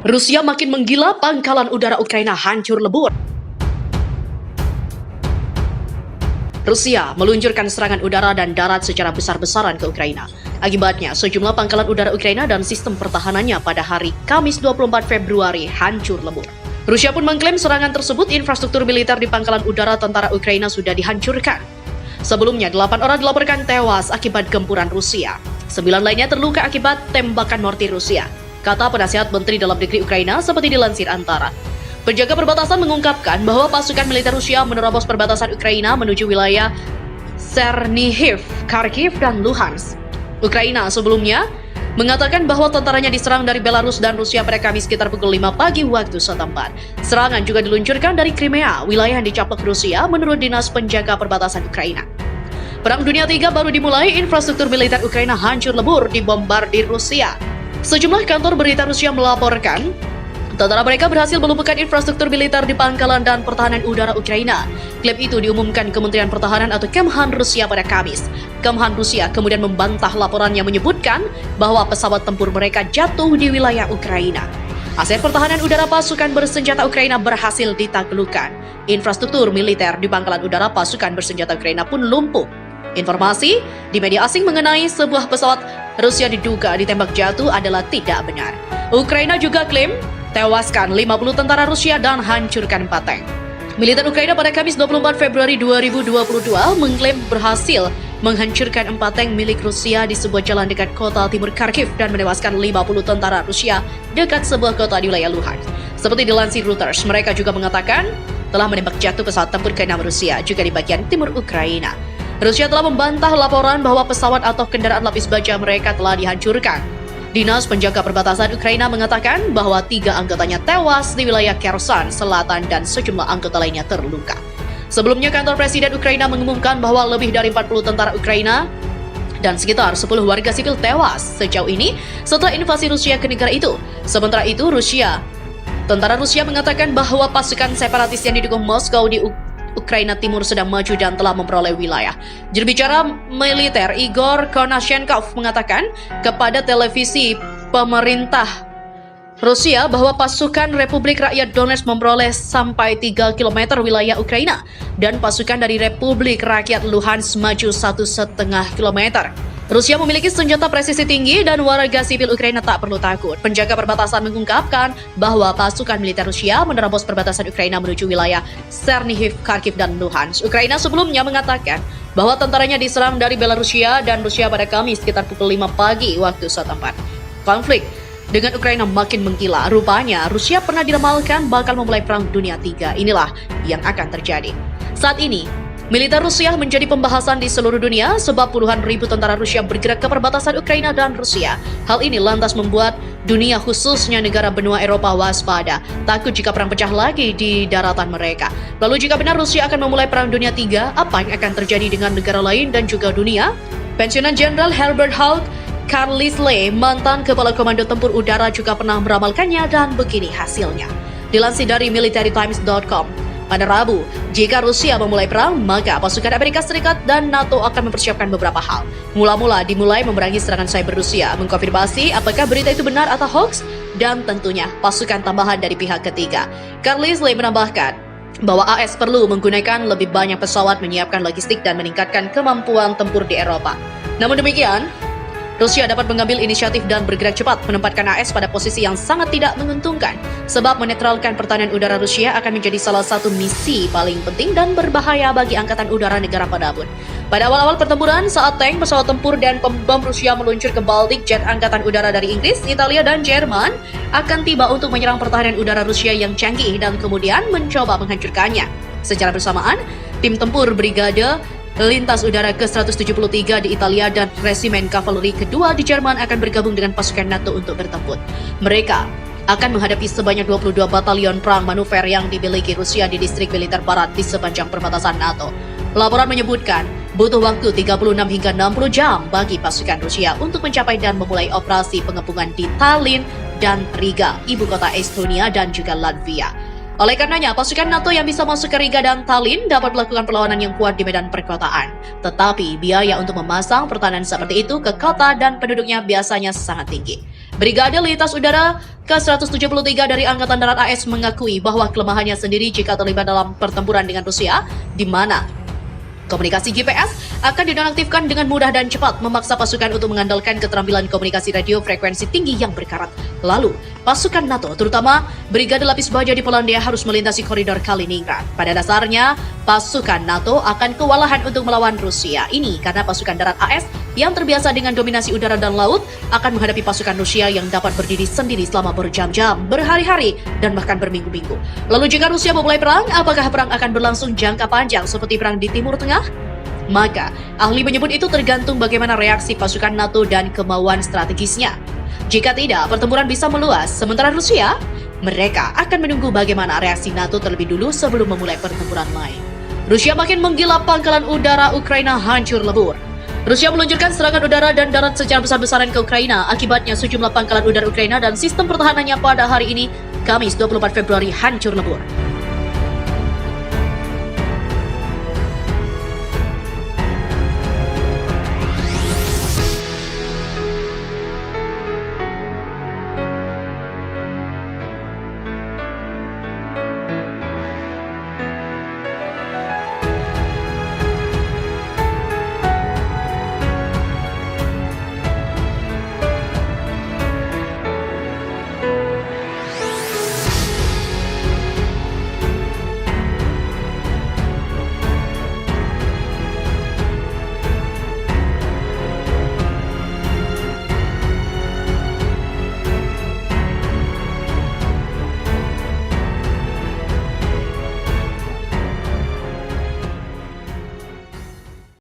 Rusia makin menggila, pangkalan udara Ukraina hancur lebur. Rusia meluncurkan serangan udara dan darat secara besar-besaran ke Ukraina. Akibatnya, sejumlah pangkalan udara Ukraina dan sistem pertahanannya pada hari Kamis 24 Februari hancur lebur. Rusia pun mengklaim serangan tersebut infrastruktur militer di pangkalan udara tentara Ukraina sudah dihancurkan. Sebelumnya, 8 orang dilaporkan tewas akibat gempuran Rusia. 9 lainnya terluka akibat tembakan mortir Rusia, kata penasihat Menteri Dalam Negeri Ukraina seperti dilansir Antara. Penjaga perbatasan mengungkapkan bahwa pasukan militer Rusia menerobos perbatasan Ukraina menuju wilayah Chernihiv, Kharkiv, dan Luhansk. Ukraina sebelumnya mengatakan bahwa tentaranya diserang dari Belarus dan Rusia pada Kamis sekitar pukul 5 pagi waktu setempat. Serangan juga diluncurkan dari Crimea, wilayah yang dicaplok Rusia menurut Dinas Penjaga Perbatasan Ukraina. Perang Dunia III baru dimulai, infrastruktur militer Ukraina hancur lebur dibombardir Rusia. Sejumlah kantor berita Rusia melaporkan tentara mereka berhasil melumpuhkan infrastruktur militer di pangkalan dan pertahanan udara Ukraina. Klaim itu diumumkan Kementerian Pertahanan atau Kemhan Rusia pada Kamis. Kemhan Rusia kemudian membantah laporan yang menyebutkan bahwa pesawat tempur mereka jatuh di wilayah Ukraina. Aset pertahanan udara pasukan bersenjata Ukraina berhasil ditaklukkan. Infrastruktur militer di pangkalan udara pasukan bersenjata Ukraina pun lumpuh. Informasi di media asing mengenai sebuah pesawat Rusia diduga ditembak jatuh adalah tidak benar. Ukraina juga klaim tewaskan 50 tentara Rusia dan hancurkan 4 tank. Militer Ukraina pada Kamis 24 Februari 2022 mengklaim berhasil menghancurkan 4 tank milik Rusia di sebuah jalan dekat kota timur Kharkiv dan menewaskan 50 tentara Rusia dekat sebuah kota di wilayah Luhansk. Seperti dilansir Reuters, mereka juga mengatakan telah menembak jatuh pesawat tempur ke-6 Rusia juga di bagian timur Ukraina. Rusia telah membantah laporan bahwa pesawat atau kendaraan lapis baja mereka telah dihancurkan. Dinas Penjaga Perbatasan Ukraina mengatakan bahwa 3 anggotanya tewas di wilayah Kherson Selatan dan sejumlah anggota lainnya terluka. Sebelumnya, kantor Presiden Ukraina mengumumkan bahwa lebih dari 40 tentara Ukraina dan sekitar 10 warga sipil tewas sejauh ini setelah invasi Rusia ke negara itu. Sementara itu, tentara Rusia mengatakan bahwa pasukan separatis yang didukung Moskow di Ukraina Timur sedang maju dan telah memperoleh wilayah. Juru bicara militer Igor Konashenkov mengatakan kepada televisi pemerintah Rusia bahwa pasukan Republik Rakyat Donetsk memperoleh sampai 3 km wilayah Ukraina dan pasukan dari Republik Rakyat Luhansk maju 1,5 km. Rusia memiliki senjata presisi tinggi dan warga sipil Ukraina tak perlu takut. Penjaga perbatasan mengungkapkan bahwa pasukan militer Rusia menerobos perbatasan Ukraina menuju wilayah Chernihiv, Kharkiv, dan Luhansk. Ukraina sebelumnya mengatakan bahwa tentaranya diserang dari Belarusia dan Rusia pada Kamis sekitar pukul 5 pagi waktu setempat. Konflik dengan Ukraina makin menggila. Rupanya Rusia pernah diramalkan bakal memulai Perang Dunia III. Inilah yang akan terjadi. Saat ini, militer Rusia menjadi pembahasan di seluruh dunia sebab puluhan ribu tentara Rusia bergerak ke perbatasan Ukraina dan Rusia. Hal ini lantas membuat dunia khususnya negara benua Eropa waspada, takut jika perang pecah lagi di daratan mereka. Lalu jika benar Rusia akan memulai Perang Dunia III, apa yang akan terjadi dengan negara lain dan juga dunia? Pensiunan Jenderal Herbert Hauck Carlisle, mantan Kepala Komando Tempur Udara juga pernah meramalkannya dan begini hasilnya. Dilansir dari militarytimes.com. Pada Rabu, jika Rusia memulai perang, maka pasukan Amerika Serikat dan NATO akan mempersiapkan beberapa hal. Mula-mula dimulai memerangi serangan cyber Rusia, mengkonfirmasi apakah berita itu benar atau hoax, dan tentunya pasukan tambahan dari pihak ketiga. Carlisle menambahkan bahwa AS perlu menggunakan lebih banyak pesawat, menyiapkan logistik, dan meningkatkan kemampuan tempur di Eropa. Namun demikian, Rusia dapat mengambil inisiatif dan bergerak cepat menempatkan AS pada posisi yang sangat tidak menguntungkan, sebab menetralkan pertahanan udara Rusia akan menjadi salah satu misi paling penting dan berbahaya bagi angkatan udara negara manapun. Pada awal-awal pertempuran, saat tank, pesawat tempur, dan pembom Rusia meluncur ke Baltik, jet angkatan udara dari Inggris, Italia, dan Jerman akan tiba untuk menyerang pertahanan udara Rusia yang canggih dan kemudian mencoba menghancurkannya. Secara bersamaan, tim tempur Brigade Lintas Udara ke-173 di Italia dan Resimen Kavaleri kedua di Jerman akan bergabung dengan pasukan NATO untuk bertempur. Mereka akan menghadapi sebanyak 22 batalion perang manuver yang dimiliki Rusia di distrik militer barat di sepanjang perbatasan NATO. Laporan menyebutkan butuh waktu 36 hingga 60 jam bagi pasukan Rusia untuk mencapai dan memulai operasi pengepungan di Tallinn dan Riga, ibu kota Estonia dan juga Latvia. Oleh karenanya, pasukan NATO yang bisa masuk ke Riga dan Tallinn dapat melakukan perlawanan yang kuat di medan perkotaan. Tetapi biaya untuk memasang pertahanan seperti itu ke kota dan penduduknya biasanya sangat tinggi. Brigade Lintas Udara ke-173 dari Angkatan Darat AS mengakui bahwa kelemahannya sendiri jika terlibat dalam pertempuran dengan Rusia, di mana komunikasi GPS akan dinonaktifkan dengan mudah dan cepat, memaksa pasukan untuk mengandalkan keterampilan komunikasi radio frekuensi tinggi yang berkarat. Lalu, pasukan NATO, terutama Brigade Lapis Baja di Polandia, harus melintasi koridor Kaliningrad. Pada dasarnya, pasukan NATO akan kewalahan untuk melawan Rusia ini karena pasukan darat AS yang terbiasa dengan dominasi udara dan laut akan menghadapi pasukan Rusia yang dapat berdiri sendiri selama berjam-jam, berhari-hari, dan bahkan berminggu-minggu. Lalu jika Rusia memulai perang, apakah perang akan berlangsung jangka panjang seperti perang di Timur Tengah? Maka, ahli menyebut itu tergantung bagaimana reaksi pasukan NATO dan kemauan strategisnya. Jika tidak, pertempuran bisa meluas, sementara Rusia, mereka akan menunggu bagaimana reaksi NATO terlebih dulu sebelum memulai pertempuran lain. Rusia makin menggila, pangkalan udara Ukraina hancur lebur. Rusia meluncurkan serangan udara dan darat secara besar-besaran ke Ukraina. Akibatnya, sejumlah pangkalan udara Ukraina dan sistem pertahanannya pada hari ini, Kamis 24 Februari, hancur lebur.